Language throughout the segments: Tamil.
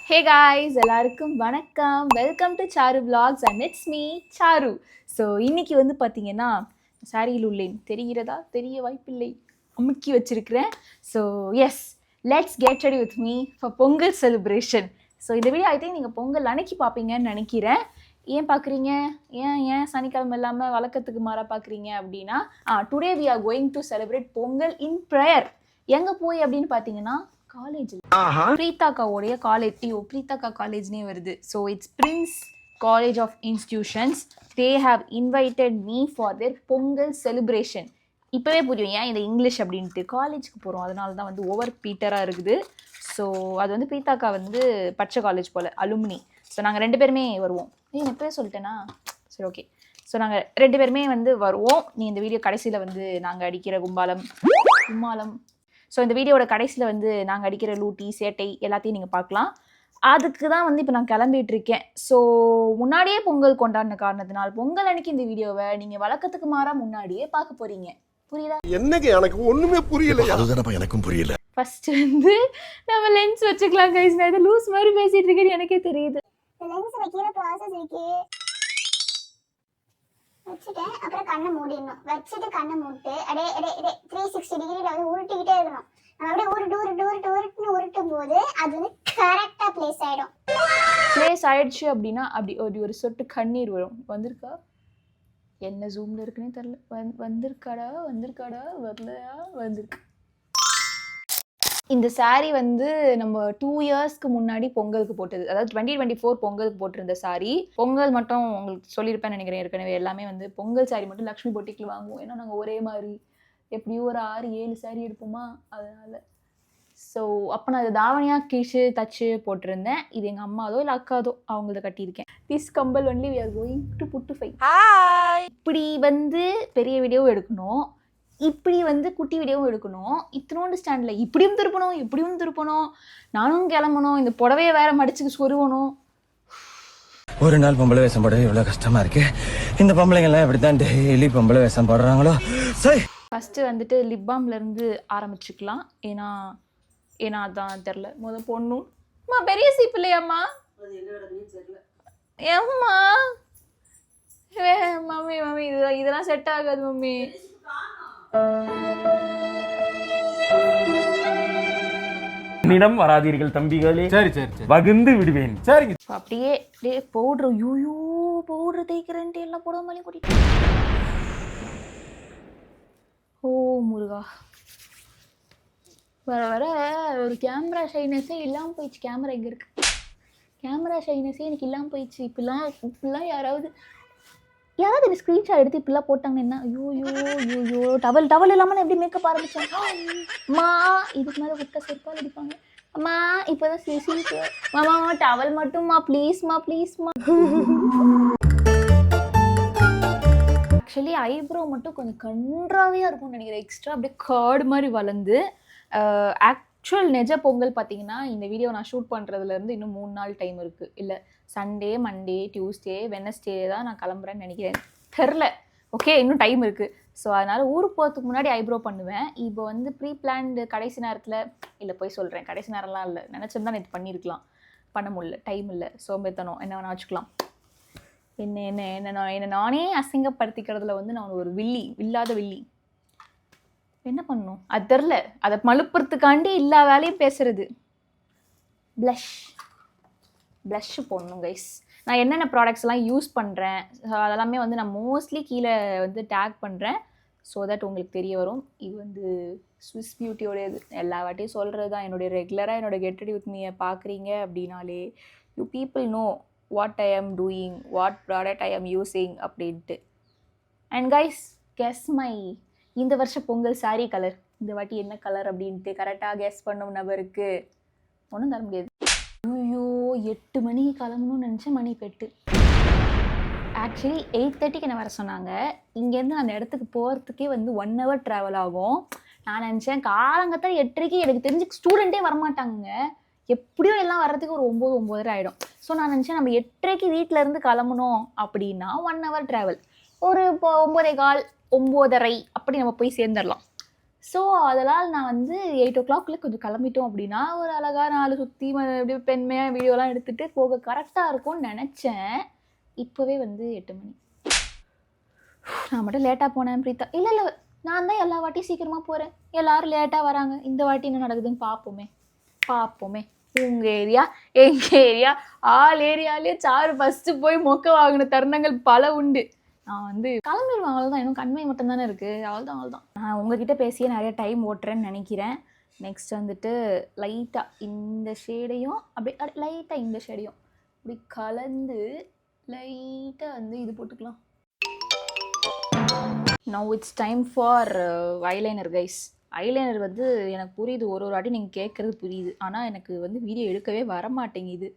ஹே காய்ஸ், எல்லாருக்கும் வணக்கம். Welcome to Charu vlogs and it's me Charu. So இன்னைக்கு வந்து பார்த்தீங்கன்னா சாரியில் உள்ளேன் தெரிகிறதா, தெரிய வாய்ப்பில்லை, அமுக்கி வச்சிருக்கிறேன். So yes, let's get ready with me for Pongal celebration. So இந்த வீடியோ ஐ திங்க் நீங்கள் பொங்கல் அன்னைக்கு பார்ப்பீங்கன்னு நினைக்கிறேன். ஏன் பார்க்குறீங்க, ஏன் சனிக்கிழமை இல்லாமல் வழக்கத்துக்கு மாற பார்க்குறீங்க அப்படின்னா, today we are going to celebrate Pongal in prayer. எங்கே போய் அப்படின்னு பார்த்தீங்கன்னா காலேஜில் பிரீத்தாக்காவோடைய காலேஜ். பிரீத்தாக்கா காலேஜ்னே வருது. So it's Prince college of institutions. They have invited me for their Pongal celebration. இப்போவே புரியும் ஏன் இந்த இங்கிலீஷ் அப்படின்ட்டு. காலேஜுக்கு போகிறோம், அதனால தான் வந்து ஓவர் பீட்டராக இருக்குது. ஸோ அது வந்து பிரீத்தாக்கா வந்து பச்சை காலேஜ் போல் அலுமினி. ஸோ நாங்கள் 2 பேருமே வருவோம். நான் எப்போவே சொல்லிட்டேன்னா சரி, ஓகே. ஸோ நாங்கள் 2 பேருமே வந்து வருவோம். நீ இந்த வீடியோ கடைசியில் வந்து நாங்கள் அடிக்கிற கும்பாலம். ஸோ இந்த வீடியோட கடைசியில் வந்து நாங்கள் அடிக்கிற லூட்டி சேட்டை எல்லாத்தையும் நீங்கள் பார்க்கலாம். அதுக்கு தான் வந்து இப்போ நான் கிளம்பிட்டு இருக்கேன். ஸோ முன்னாடியே பொங்கல் கொண்டாடின காரணத்தினால் பொங்கல் அன்னைக்கு இந்த வீடியோவை நீங்கள் வழக்கத்துக்கு மாறா முன்னாடியே பார்க்க போறீங்க. புரியுதா? என்னங்க எனக்கு ஒண்ணுமே புரியல. அதுதானப்பா எனக்கும் புரியல. ஃபர்ஸ்ட் வந்து நம்ம லென்ஸ் வச்சுக்கலாம் கைஸ். நான் இதை லூஸ் மாதிரி பேசிட்டு இருக்கேன்னு எனக்கே தெரியுது. லென்ஸ் வைக்கிற ப்ராசஸ் இருக்கு. வச்சுட்டேன், அப்புறம் கண்ணை மூடிடணும். வச்சுட்டு கண்ணை மூட்டு அப்படியே 360 டிகிரியில் வந்து உருட்டிக்கிட்டே இருக்கணும். நம்ம அப்படியே உருட்டும் போது அது வந்து கரெக்டாக பிளேஸ் ஆகிடும். பிளேஸ் ஆயிடுச்சு அப்படின்னா அப்படி ஒரு சொட்டு கண்ணீர் வரும். வந்திருக்கா, என்ன ஜூமில் இருக்குன்னே தெரில. வந்திருக்காடா வரலையா, வந்திருக்கு. இந்த சாரீ வந்து நம்ம 2 இயர்ஸ்க்கு முன்னாடி பொங்கலுக்கு போட்டது. அதாவது 2024 பொங்கலுக்கு போட்டிருந்த சாரீ. பொங்கல் மட்டும் உங்களுக்கு சொல்லியிருப்பேன்னு நினைக்கிறேன் ஏற்கனவே. எல்லாமே வந்து பொங்கல் சாரீ மட்டும் லக்ஷ்மி பொட்டிக்கில் வாங்குவோம். ஏன்னா நாங்கள் ஒரே மாதிரி எப்படியும் ஒரு 6-7 சாரீ எடுப்போமா, அதனால. ஸோ அப்போ நான் அதை தாவணியாக கிழிச்சு தச்சு போட்டிருந்தேன். இது எங்கள் அம்மாதோ இல்லை அக்காதோ அவங்கள கட்டியிருக்கேன். திஸ் கம்பல் only we are going to put two five. இப்படி வந்து பெரிய வீடியோவும் எடுக்கணும், இப்படி வந்து குட்டி வீடியோவும் எடுக்கணும். இத்தனோண்டு ஸ்டாண்டில் இப்படியும் திருப்பணும். நானும் கிளம்பணும். இந்த புடவையை வேற மடிச்சுக்கு சொருவணும். ஒரு நாள் பொம்பளை வேஷம் போட இவ்வளோ கஷ்டமா இருக்கு. இந்த பொம்பளைங்கெல்லாம் எப்படித்தான் டெய்லி பொம்பளை வேஷம் போடுறாங்களோ. சரி, ஃபஸ்ட்டு வந்துட்டு லிப் பாம்லேருந்து ஆரம்பிச்சுக்கலாம். ஏன்னா அதான் தெரில. பொண்ணும் பெரிய சீப்பு இல்லையாம்மா? ஏம்மா மம்மி இதெல்லாம் செட் ஆகாது மம்மி. என்னிடம் வராதீர்கள் தம்பிகளே. சரி வகுந்து விடுவேன். சரிங்க. அப்படியே பவுடர் பவுடர் தேய்க்கிறேன்ட்டு எல்லாம் போடாமலே கூட்டிட்டு. ஓ முருகா, வர ஒரு கேமரா ஷைனஸே இல்லாமல் போயிடுச்சு. கேமரா எங்கே இருக்கு? கேமரா ஷைனஸே எனக்கு இல்லாமல் போயிடுச்சு. இப்படிலாம் யாராவது இந்த ஸ்க்ரீன்ஷாட் எடுத்து இப்படிலாம் போட்டாங்க என்ன? ஐயோ டவல் இல்லாமல் நான் எப்படி மேக்கப் ஆரம்பித்தாங்க. அம்மா இதுக்கு மேலே குட்ட செருப்பால் அடிப்பாங்க. அம்மா இப்போ தான் சிசி மாமா டவல் மட்டும்மா ப்ளீஸ்மா. ஆக்சுவலி ஐப்ரோ மட்டும் கொஞ்சம் கன்றாவியாக இருக்கும்னு நினைக்கிறேன். எக்ஸ்ட்ரா அப்படியே கர்டு மாதிரி வளர்ந்து. ஆக்சுவல் நெஜ பொங்கல் பார்த்தீங்கன்னா இந்த வீடியோ நான் ஷூட் பண்ணுறதுலேருந்து இன்னும் 3 நாள் டைம் இருக்குது. இல்லை சண்டே, மண்டே, டியூஸ்டே, வெனஸ்டே தான் நான் கிளம்புறேன்னு நினைக்கிறேன். தெரில. ஓகே, இன்னும் டைம் இருக்குது. ஸோ அதனால் ஊருக்கு போகிறதுக்கு முன்னாடி ஐப்ரோ பண்ணுவேன். இப்போ வந்து ப்ரீ பிளான்டு கடைசி நேரத்தில் இல்லை போய் சொல்கிறேன். கடைசி நேரம்லாம் இல்லை, நினச்சிருந்தா நேற்று பண்ணியிருக்கலாம். பண்ண முடியல, டைம் இல்லை, சோம்பேத்தனம், என்ன வேணா வச்சுக்கலாம். என்ன நானே அசிங்கப்படுத்திக்கிறதுல வந்து நான் ஒரு இல்லாத வில்லி. என்ன பண்ணணும் அது தெரில. அதை மழுப்புறதுக்காண்டி எல்லா வேலையும் பேசுறது. ப்ளஷ் போடணும் கைஸ். நான் என்னென்ன ப்ராடக்ட்ஸ்லாம் யூஸ் பண்ணுறேன் அதெல்லாமே வந்து நான் மோஸ்ட்லி கீழே வந்து டேக் பண்ணுறேன். ஸோ தட் உங்களுக்கு தெரிய வரும். இது வந்து ஸ்விஸ் பியூட்டியோடைய இது. எல்லா வாட்டியும் சொல்கிறது தான். ரெகுலராக என்னோட கெட் ரெடி வித் மீயை பார்க்குறீங்க அப்படின்னாலே you people know what I ஆம் டூயிங், வாட் ப்ராடக்ட் ஐ ஆம் யூஸிங் அப்படின்ட்டு. அண்ட் கைஸ் கெஸ் மை இந்த வருஷம் பொங்கல் சாரீ கலர். இந்த வாட்டி என்ன கலர் அப்படின்ட்டு கரெக்டாக கெஸ் பண்ணும் நபருக்கு ஒன்றும் தர முடியாது. 8 மணிக்கு கிளம்பணும்னு நினச்சேன், மணி 8. ஆக்சுவலி 8:30க்கு என்ன வர சொன்னாங்க. இங்கேருந்து அந்த இடத்துக்கு போகிறதுக்கே வந்து 1 hour ட்ராவல் ஆகும். நான் நினச்சேன் காலங்கத்தான் 8:30க்கு எனக்கு தெரிஞ்சு ஸ்டூடெண்ட்டே வரமாட்டாங்க. எப்படியும் எல்லாம் வர்றதுக்கு ஒரு 9-9:30 ஆகிடும். ஸோ நான் நினச்சேன் நம்ம 8:30க்கு வீட்டிலேருந்து கிளம்பணும் அப்படின்னா 1 hour ட்ராவல். ஒரு 9:15 9:30 அப்படி நம்ம போய் சேர்ந்துடலாம். ஸோ அதனால் நான் வந்து 8 o'clock கொஞ்சம் கிளம்பிட்டோம் அப்படின்னா ஒரு அழகாக 4 சுற்றி அப்படியே பெண்மையாக வீடியோலாம் எடுத்துகிட்டு போக கரெக்டாக இருக்கும்னு நினச்சேன். இப்போவே வந்து 8 மணி. நான் மட்டும் லேட்டாக போனேன் பிரீத்தா. இல்லை இல்லை, நான் தான் எல்லா வாட்டியும் சீக்கிரமாக போகிறேன், எல்லோரும் லேட்டாக வராங்க. இந்த வாட்டி என்ன நடக்குதுன்னு பார்ப்போமே. உங்கள் ஏரியா எங்கள் ஏரியா ஆல் ஏரியாலே சாரு ஃபஸ்ட்டு போய் மொக்க வாங்கின தருணங்கள் பல உண்டு. நான் வந்து கிளம்பிடுவேன், அவ்வளோதான். இன்னும் கண்மை மட்டும் தானே இருக்குது. அவ்வளோதான். நான் உங்ககிட்ட பேசியே நிறைய டைம் ஓட்டுறேன்னு நினைக்கிறேன். நெக்ஸ்ட் வந்துட்டு லைட்டாக இந்த ஷேடையும் அப்படியே லைட்டாக இந்த ஷேடையும் அப்படி கலந்து லைட்டாக வந்து இது போட்டுக்கலாம். Now it's time for eyeliner guys. Eyeliner வந்து எனக்கு புரியுது, ஒரு வாட்டி நீங்கள் கேட்குறது புரியுது, ஆனால் எனக்கு வந்து வீடியோ எடுக்கவே வர மாட்டேங்குது.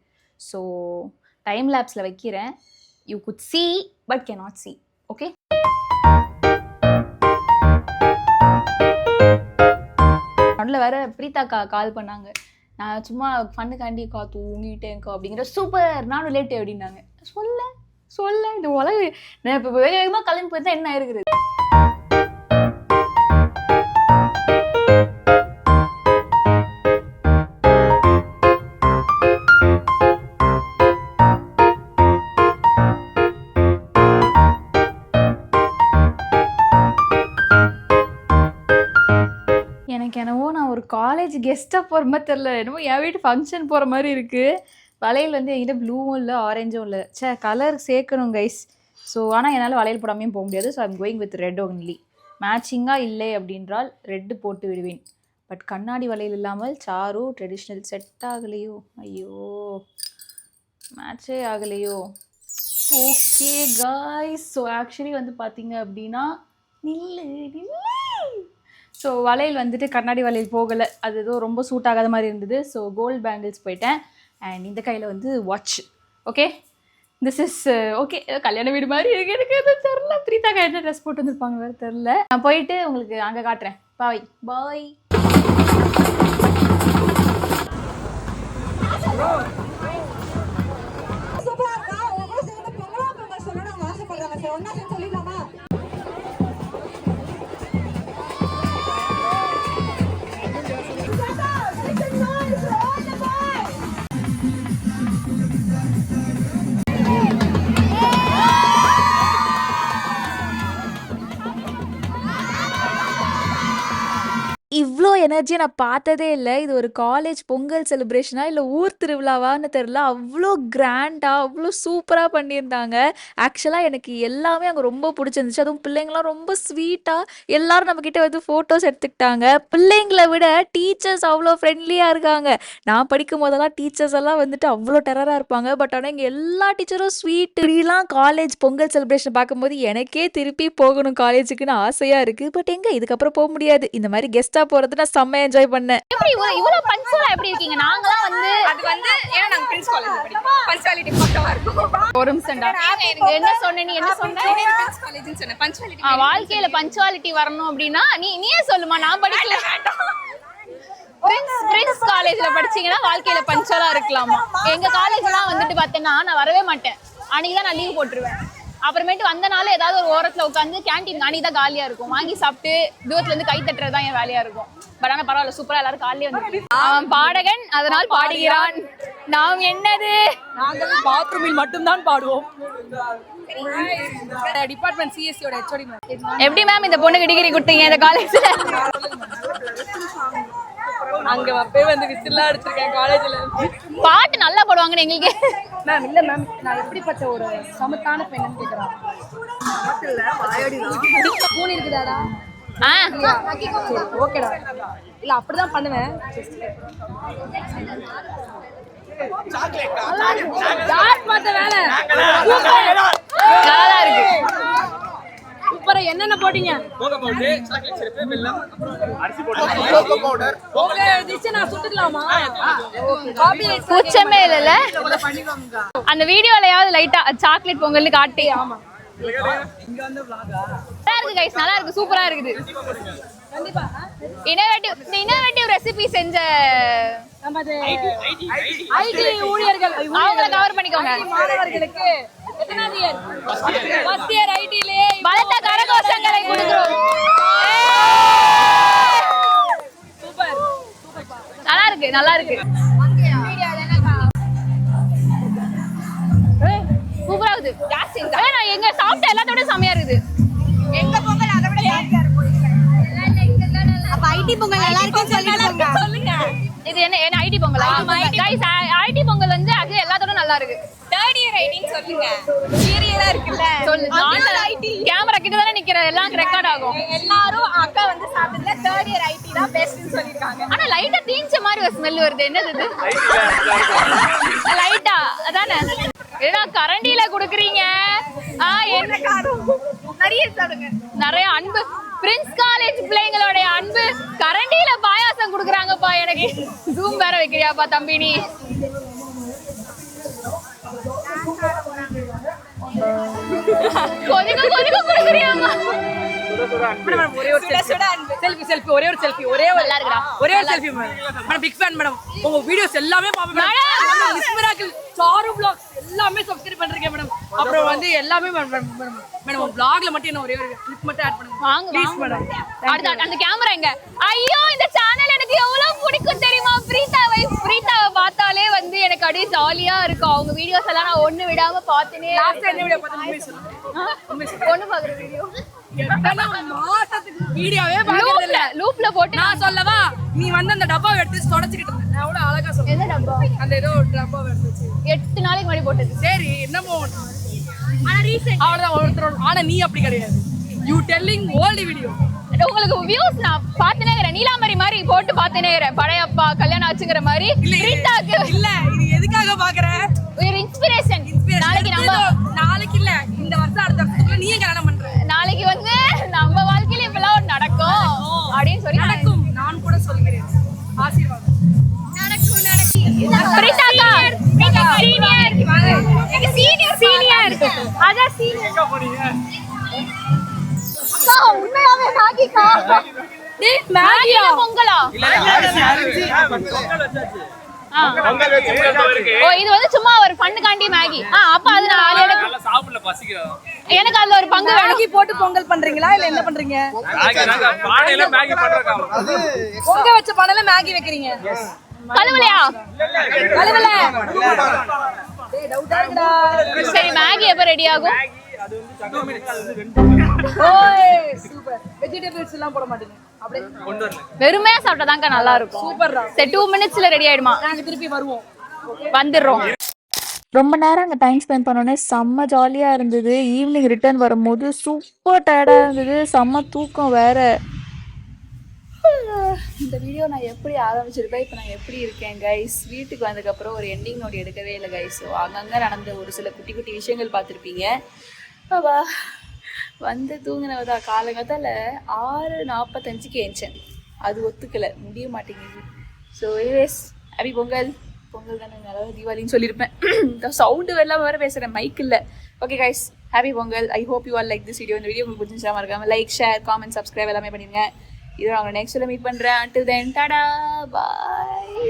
ஸோ டைம் லேப்ஸில் வைக்கிறேன். You good see but cannot see. Okay, அதில் வேற பிரீத்தாக்கா கால் பண்ணாங்க. நான் சும்மா ஃபண்ணுக்காண்டி தூங்கிட்டேன்க்கா அப்படிங்கிற சூப்பர் நானும் லேட்டு அப்படின்னாங்க. சொல்ல இந்த உலக நான் இப்போ வேக வேகமாக கிளம்பி போயிருந்தா என்ன ஆயிருக்குது. எனக்கு என்னவோ நான் ஒரு காலேஜ் கெஸ்ட்டாக போகிற மாதிரி தெரில, என்னமோ என் வீட்டு ஃபங்க்ஷன் போகிற மாதிரி இருக்குது. வளையல் வந்து என்கிட்ட ப்ளூவும் இல்லை ஆரஞ்சும் இல்லை. கலர் சேர்க்கணும் கைஸ். ஸோ ஆனால் என்னால் வளையல் போடாமையும் போக முடியாது. So I'm going with red only. மேட்சிங்காக இல்லை அப்படின்றால் ரெட்டு போட்டு விடுவேன். பட் கண்ணாடி வளையல் இல்லாமல் சாரு ட்ரெடிஷ்னல் செட் ஆகலையோ, ஐயோ மேட்சே ஆகலையோ. ஓகே காய்ஸ், ஸோ ஆக்சுவலி வந்து பார்த்தீங்க அப்படின்னா நில்லு. ஸோ வளையல் வந்துட்டு கண்ணாடி வளையல் போகலை, அது ஏதோ ரொம்ப சூட் ஆகாத மாதிரி இருந்தது. ஸோ கோல்டு பேங்கிள்ஸ் போயிட்டேன். அண்ட் இந்த கையில் வந்து watch. Okay, this is okay. கல்யாண வீடு மாதிரி இருக்கு. எனக்கு எதுவும் தெரில. பிரீத்தாக்கா என்ன ட்ரெஸ் போட்டு வந்துருப்பாங்க வேறு தெரில. நான் போயிட்டு உங்களுக்கு அங்கே காட்டுறேன். பாய். இவ்வளோ எனர்ஜியை நான் பார்த்ததே இல்லை. இது ஒரு காலேஜ் பொங்கல் செலிப்ரேஷனா இல்லை ஊர் திருவிழாவான்னு தெரில. அவ்வளோ கிராண்டாக அவ்வளோ சூப்பராக பண்ணியிருந்தாங்க. ஆக்சுவலாக எனக்கு எல்லாமே அங்கே ரொம்ப பிடிச்சிருந்துச்சு. அதுவும் பிள்ளைங்களாம் ரொம்ப ஸ்வீட்டாக எல்லோரும் நம்மக்கிட்ட வந்து ஃபோட்டோஸ் எடுத்துக்கிட்டாங்க. பிள்ளைங்களை விட டீச்சர்ஸ் அவ்வளோ ஃப்ரெண்ட்லியாக இருக்காங்க. நான் படிக்கும் போதெல்லாம் டீச்சர்ஸ் எல்லாம் வந்துட்டு அவ்வளோ டெரராக இருப்பாங்க. பட் ஆனால் இங்கே எல்லா டீச்சரும் ஸ்வீட். இப்படிலாம் காலேஜ் பொங்கல் செலிப்ரேஷன் பார்க்கும்போது எனக்கே திருப்பி போகணும் காலேஜுக்குன்னு ஆசையாக இருக்குது. பட் எங்கே இதுக்கப்புறம் போக முடியாது. இந்த மாதிரி கெஸ்ட்டாக போறது நான் செம்ம என்ஜாய் பண்ணேன். எப்படி இவ்வளவு பஞ்சுவலா எப்படி இருக்கீங்க? நாங்கலாம் வந்து அது வந்து ஏன்னா நாங்க பிரின்ஸ் காலேஜ்ல படிக்கிறோம். பஞ்சுவாலிட்டி பக்கவா இருக்கும். ஒரு நிமிஷம்டா. என்ன சொன்ன நீ? என்ன சொன்ன? பிரின்ஸ் காலேஜ்னு சொன்னேன். பஞ்சுவாலிட்டி வாழ்க்கையில பஞ்சுவாலிட்டி வரணும் அப்படின்னா நீயே சொல்லுமா. நான் படிக்கல. பிரின்ஸ் காலேஜ்ல படிச்சீங்கன்னா வாழ்க்கையில பஞ்சுவலா இருக்கலாமா? எங்க காலேஜ்லாம் வந்துட்டு பார்த்தேன்னா நான் வரவே மாட்டேன். அன்னைக்கு தான் நான் லீவ் போட்டுருவேன். அப்புறமேட்டு வந்தனால ஏதாவது ஒரு ஓரத்தில் உட்காந்து கேன்டீன் அன்னைக்கு தான் காலியாக இருக்கும். வாங்கி சாப்பிட்டு தூரத்துல இருந்து கை தட்டுறது தான் என் வேலையாக இருக்கும். பட் ஆனால் பரவாயில்ல, சூப்பராக எல்லாரும் காலையே வந்து அவன் பாடகன், அதனால் பாடுகிறான். நாம் என்னது, நாங்கள் பாத்ரூமில் மட்டும்தான் பாடுவோம். டிபார்ட்மெண்ட் சிஎஸ்சியோட ஹெச்ஓடி மேம். எப்படி மேம் இந்த பொண்ணுக்கு டிகிரி கொடுத்தீங்க இந்த காலேஜ்ல? அங்க அப்பவே வந்து விசிலா எடுத்திருக்கேன் காலேஜ்ல. பாட்டு நல்லா பாடுவாங்கன்னு எங்களுக்கு. மேம் இல்ல மேம், நான் எப்படிப்பட்ட ஒரு சமத்தான பெண்ணுன்னு கேக்குறேன். பூனி இருக்குதாடா? ஓகேடா. இல்ல அப்படிதான் பண்ணுவேன். சாக்லேட் மாத்த வேலை நல்லா இருக்கு. சூப்பரா. என்னென்ன போட்டீங்க? கோகோ பவுடர், சாக்லேட் சிரப்பு, வெல்லம், அரிசி கோகோ பவுடர். ஓகே, டிஷ் நான் சுட்டுக்கலாமா? காபி ரைஸ் கூச்சமே இல்லல. அந்த வீடியோலயாவது லைட்டா சாக்லேட் பொங்கல்னு காட்டி. ஆமா. இங்க வந்து vlog-ஆ? நல்லா இருக்கு கைஸ், நல்லா இருக்கு, சூப்பரா இருக்குது. கண்டிப்பா. இனோவேட்டிவ் ரெசிபி செஞ்ச நமது ஐடி ஊழியர்கள் அவங்கள கவர் பண்ணிக்கோங்க. மாணவர்களுக்கு எத்தனாவது இயர்? ஃபர்ஸ்ட் இயர் ஐடிலே பலத்த கரகோஷங்களை கொடுக்கிறோம். நல்லா இருக்கு சூப்பரா இருக்குது. நான் எங்க சாப்பிட்ட எல்லாத்தோட செமையா இருக்குது. எங்க பொங்கல் அதை விட அப்ப ஐடி பொங்கல் நல்லா இருக்குன்னு சொல்லுங்க. இது என்ன ஐடி பொங்கலா? गाइस ஐடி பொங்கல் வந்து அது எல்லாத்தோட நல்லா இருக்கு. தேர்ட் இயர் ஐடின்னு சொல்லுங்க. சீரியலா இருக்குல்ல சொல்லு. நான் ஐடி கேமரா கிட்ட தான நிக்கிற எல்லாம் ரெக்கார்ட் ஆகும். எல்லாரும் அக்கா வந்து சாப்பிட்டதுல தேர்ட் இயர் ஐடி தான் பெஸ்ட்னு சொல்லிருக்காங்க. ஆனா லைட்டா தீஞ்ச மாதிரி ஒரு ஸ்மெல் வருது. என்னது இது? லைட்டா அதானே. ஏன்னா கரண்டில குடுக்குறீங்க. என்ன காரம் நிறைய சாப்பிடுங்க. நிறைய அன்பு பிரின்ஸ் காலேஜ் பிள்ளைங்களோட அன்பு கரண்டில பாயாசம் குடுக்குறாங்கப்பா. எனக்கு ஜூம் வேற வைக்கிறியாப்பா தம்பி நீ? கொதிக்க குடுக்குறியாமா? ஒரே ஒரு செல்ஃபி ஒரே ஒரு selfie madam. Big fan madam. உங்க வீடியோஸ் எல்லாமே பாப்பேன் madam. Miss miracle Charu vlogs எல்லாமே சப்ஸ்கிரைப் பண்றேன் மேடம். அப்புறம் வந்து எல்லாமே மேடம் vlogல மட்டும் என்ன ஒரே ஒரு கிளிப் மட்டும் ஆட் பண்ணுங்க வாங்க ப்ளீஸ் மேடம். அடுத்து அந்த கேமரா எங்க? ஐயோ இந்த சேனல் எனக்கு எவ்வளவு பிடிக்கும் தெரியுமா? பிரீத்தாவை பார்த்தாலே வந்து எனக்கு அப்படியே ஜாலியா இருக்கும். அவங்க வீடியோஸ் எல்லாம் நான் ஒண்ணு விடாம பாத்துனே. லாஸ்ட் என்ன வீடியோ பார்த்தீங்க? ஒண்ணு பாக்குற வீடியோ மாசத்துக்கு வீடியோவே பாக்கறது இல்ல. லூப்ல போட்டு நான் சொல்லவா? நீ வந்து அந்த டப்பாவை எடுத்து தொடச்சிக்கிட்டு இருந்த. நான் எவ்வளவு அழகா சொல்றேன். என்ன டப்பா? அந்த ஏதோ டப்பாவை எடுத்துச்சு 8 நாளைக்கு முன்னாடி போட்டது. சரி என்னமோ ஆனா ரீசன்ட் அவ்வளவுதான் ஒருத்தரோட. ஆனா நீ அப்படி கிடையாது. You telling old video. உங்களுக்கு வியூஸ் நான் பாத்துனே இருக்கேன். நீலாமரி மாதிரி போட்டு பாத்துனே இருக்கேன். படையப்பா கல்யாணம் ஆச்சுங்கிற மாதிரி. பிரீத்தாக்கு இல்ல இது எதுக்காக பாக்குற? ஒரு இன்ஸ்பிரேஷன். நாளைக்கு இல்ல இந்த வருஷம் அடுத்த வருஷத்துல நீ கல்யாணம் பண்ற. நாளைக்கு வந்து நம்ம வாழ்க்கையில இப்பெல்லாம் ஒரு நடக்கும் அப்படின்னு சொல்லி நடக்கும். நான் கூட சொல்கிறேன். ஆசீர்வாதம். பிரீத்தாக்கா சீனியர் எனக்கு சீனியர் அத சீனியர் அக்கா உண்மையாவே மேகிக்கா. டேய் மேகியா பொங்கலா? ஓ இது வந்து சும்மா ஒரு ஃபன்னுக்காண்டி மேகி. அப்ப அது நான் நல்லா சாப்பிடல பசிக்குது. எனக்கு அதுல ஒரு பங்கு வேணும். மேகி போட்டு பொங்கல் பண்றீங்களா இல்ல என்ன பண்றீங்க? நாங்க பானையில மேகி பண்றோம். பொங்க வச்ச பானையில மேகி வைக்கிறீங்க. கழுவலையா? கழுவல. டேய் டவுட்டா இருக்குடா. சரி மேகி எப்ப ரெடி ஆகும்? அது வந்து 2 மினிட்ஸ் அது வெந்து. ஓய் சூப்பர். வெஜிடபிள்ஸ் எல்லாம் போட மாட்டீங்க. அப்படியே கொண்டு வரல. வெறுமையா சாப்பிட்டாதாங்க நல்லா இருக்கும். சூப்பர்டா. சரி 2 மினிட்ஸ்ல ரெடி ஆயிடுமா? நாங்க திருப்பி வருவோம். வந்துடுறோம். ரொம்ப நேரம் அங்கே டைம் ஸ்பெண்ட் பண்ணோன்னே செம்ம ஜாலியாக இருந்தது. ஈவினிங் ரிட்டர்ன் வரும்போது சூப்பர் டயர்டாக இருந்தது. செம்ம தூக்கம் வேற. இந்த வீடியோ நான் எப்படி ஆரம்பிச்சிருப்பேன், இப்போ நான் எப்படி இருக்கேன் கைஸ். வீட்டுக்கு வந்ததுக்கப்புறம் ஒரு எண்டிங் நோட் எடுக்கவே இல்லை கைஸ். ஸோ அங்கங்கே நடந்த ஒரு சில குட்டி குட்டி விஷயங்கள் பார்த்துருப்பீங்க. அப்பா வந்து தூங்கினவதா காலகட்டத்தில் 6:45க்கு ஏஞ்சேன். அது ஒத்துக்கலை, முடிய மாட்டேங்குது. So anyways happy Pongal. Pongal தானே, நல்லா தீபாவளின்னு சொல்லியிருப்பேன். சவுண்டு வெள்ளாமல் வேறு பேசுகிறேன், மைக் இல்லை. Okay guys, happy Pongal. I hope you all like this video. இந்த வீடியோ உங்களுக்கு பிடிச்சிருந்தா மறக்காம லைக், ஷேர், காமெண்ட், சப்ஸ்கிரைப் எல்லாமே பண்ணிடுங்க. இதோ நான் நெக்ஸ்ட் வீடியோவில் மீட் பண்ணுறேன். until then டாடா பாய்.